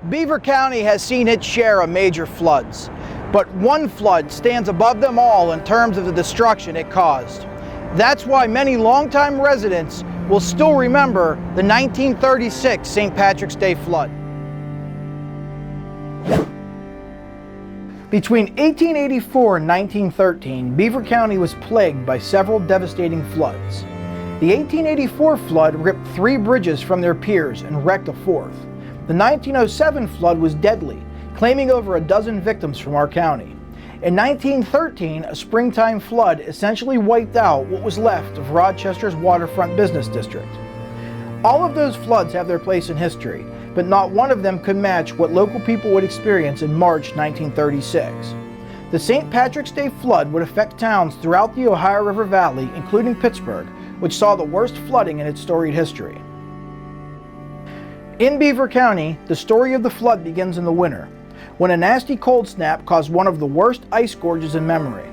Beaver County has seen its share of major floods, but one flood stands above them all in terms of the destruction it caused. That's why many longtime residents will still remember the 1936 St. Patrick's Day flood. Between 1884 and 1913, Beaver County was plagued by several devastating floods. The 1884 flood ripped 3 bridges from their piers and wrecked a 4th. The 1907 flood was deadly, claiming over a dozen victims from our county. In 1913, a springtime flood essentially wiped out what was left of Rochester's waterfront business district. All of those floods have their place in history, but not one of them could match what local people would experience in March 1936. The St. Patrick's Day flood would affect towns throughout the Ohio River Valley, including Pittsburgh, which saw the worst flooding in its storied history. In Beaver County, the story of the flood begins in the winter, when a nasty cold snap caused one of the worst ice gorges in memory.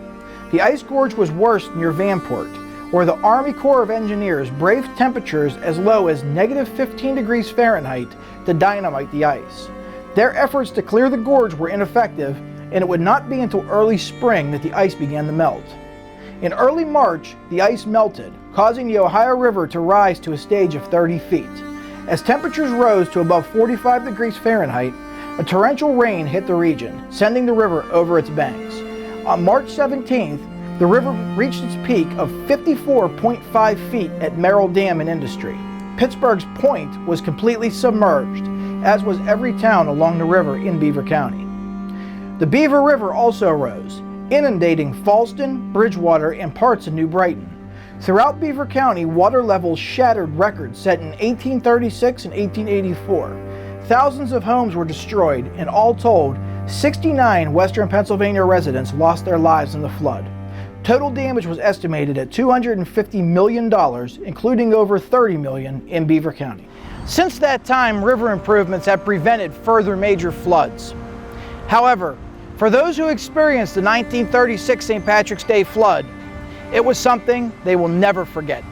The ice gorge was worst near Vanport, where the Army Corps of Engineers braved temperatures as low as -15 degrees Fahrenheit to dynamite the ice. Their efforts to clear the gorge were ineffective, and it would not be until early spring that the ice began to melt. In early March, the ice melted, causing the Ohio River to rise to a stage of 30 feet. As temperatures rose to above 45 degrees Fahrenheit, a torrential rain hit the region, sending the river over its banks. On March 17th, the river reached its peak of 54.5 feet at Merrill Dam in Industry. Pittsburgh's Point was completely submerged, as was every town along the river in Beaver County. The Beaver River also rose, inundating Fallston, Bridgewater, and parts of New Brighton. Throughout Beaver County, water levels shattered records set in 1836 and 1884. Thousands of homes were destroyed, and all told, 69 Western Pennsylvania residents lost their lives in the flood. Total damage was estimated at $250 million, including over $30 million in Beaver County. Since that time, river improvements have prevented further major floods. However, for those who experienced the 1936 St. Patrick's Day flood, it was something they will never forget.